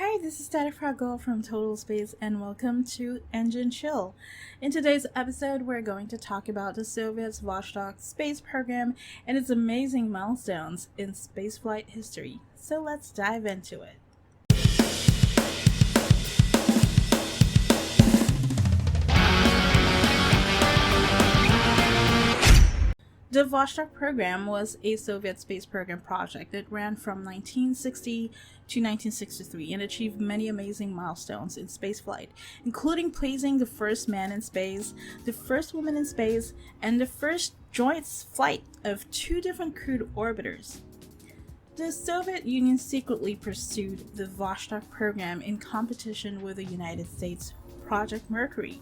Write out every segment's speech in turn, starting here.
Hi, this is Static Frog Girl from Total Space, and welcome to Engine Chill. In today's episode, we're going to talk about the Soviets' Vostok space program and its amazing milestones in spaceflight history. So let's dive into it. The Vostok program was a Soviet space program project that ran from 1960 to 1963 and achieved many amazing milestones in spaceflight, including placing the first man in space, the first woman in space, and the first joint flight of two different crewed orbiters. The Soviet Union secretly pursued the Vostok program in competition with the United States Project Mercury.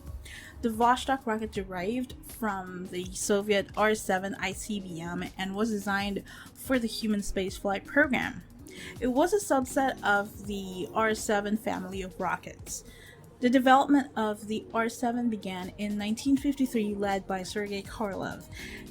The Vostok rocket derived from the Soviet R-7 ICBM and was designed for the human spaceflight program. It was a subset of the R-7 family of rockets. The development of the R-7 began in 1953, led by Sergei Korolev.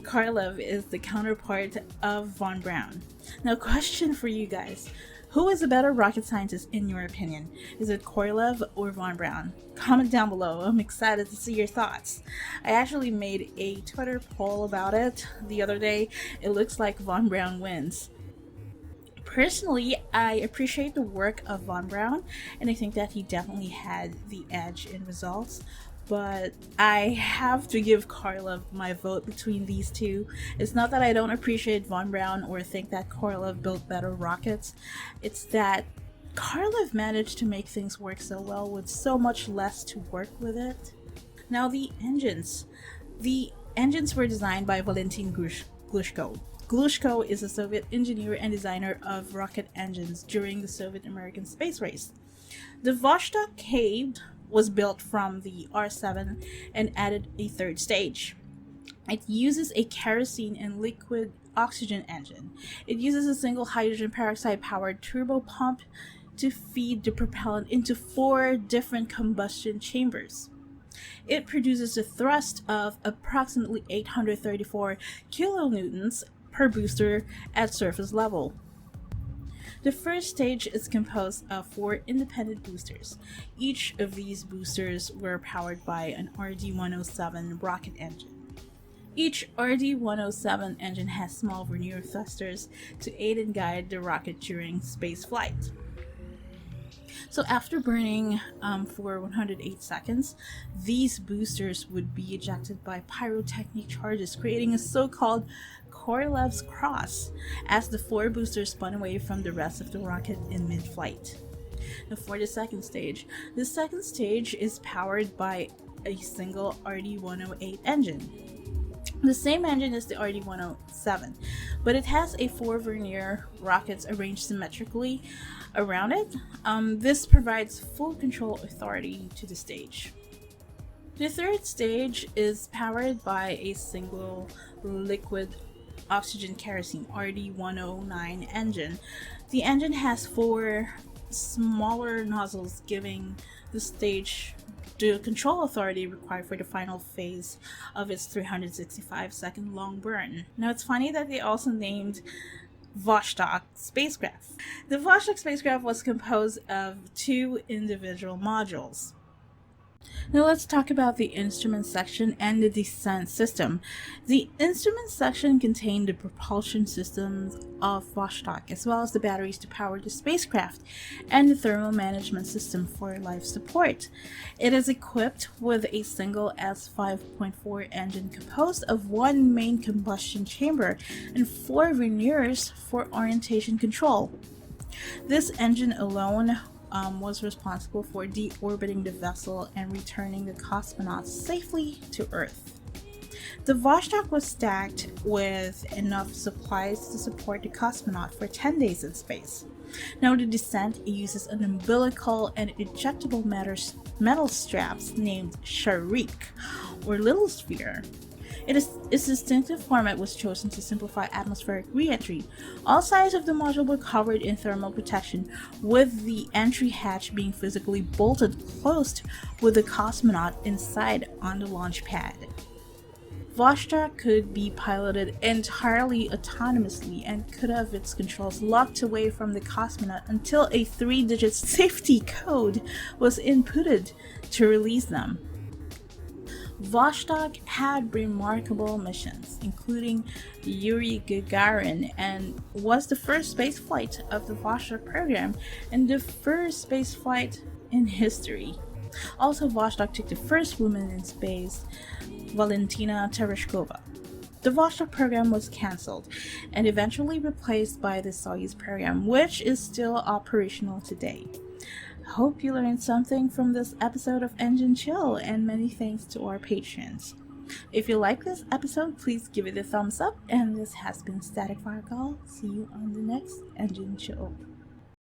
Korolev is the counterpart of von Braun. Now, question for you guys. Who is a better rocket scientist in your opinion? Is it Korolev or von Braun? Comment down below. I'm excited to see your thoughts. I actually made a Twitter poll about it the other day. It looks like von Braun wins. Personally, I appreciate the work of von Braun, and I think that he definitely had the edge in results. But I have to give Korolev my vote between these two. It's not that I don't appreciate von Braun or think that Korolev built better rockets. It's that Korolev managed to make things work so well with so much less to work with it. Now the engines. The engines were designed by Valentin Glushko. Glushko is a Soviet engineer and designer of rocket engines during the Soviet-American space race. The Vostok K was built from the R-7 and added a third stage. It uses a kerosene and liquid oxygen engine. It uses a single hydrogen peroxide powered turbo pump to feed the propellant into 4 different combustion chambers. It produces a thrust of approximately 834 kilonewtons per booster at surface level. The first stage is composed of 4 independent boosters. Each of these boosters were powered by an RD-107 rocket engine. Each RD-107 engine has small vernier thrusters to aid and guide the rocket during space flight. So after burning for 108 seconds, these boosters would be ejected by pyrotechnic charges, creating a so-called Korolev's cross as the 4 boosters spun away from the rest of the rocket in mid-flight. Now for the second stage is powered by a single RD-108 engine. The same engine as the RD-107, but it has a 4 vernier rockets arranged symmetrically around it. This provides full control authority to the stage. The third stage is powered by a single liquid oxygen kerosene RD-109 engine. The engine has 4 smaller nozzles, giving the stage the control authority required for the final phase of its 365-second long burn. Now it's funny that they also named Vostok spacecraft. The Vostok spacecraft was composed of 2 individual modules. Now let's talk about the instrument section and the descent system. The instrument section contained the propulsion systems of Vostok, as well as the batteries to power the spacecraft and the thermal management system for life support. It is equipped with a single S5.4 engine composed of 1 main combustion chamber and 4 verniers for orientation control. This engine alone was responsible for deorbiting the vessel and returning the cosmonauts safely to Earth. The Vostok was stacked with enough supplies to support the cosmonaut for 10 days in space. Now the descent uses an umbilical and ejectable metal straps named Sharik, or Little Sphere. Its distinctive format was chosen to simplify atmospheric reentry. All sides of the module were covered in thermal protection, with the entry hatch being physically bolted closed with the cosmonaut inside on the launch pad. Vostok could be piloted entirely autonomously and could have its controls locked away from the cosmonaut until a 3-digit safety code was inputted to release them. Vostok had remarkable missions, including Yuri Gagarin, and was the first spaceflight of the Vostok program and the first spaceflight in history. Also, Vostok took the first woman in space, Valentina Tereshkova. The Vostok program was cancelled and eventually replaced by the Soyuz program, which is still operational today. Hope you learned something from this episode of Engine Chill, and many thanks to our patrons. If you like this episode, please give it a thumbs up, and this has been Static Firecall. See you on the next Engine Chill.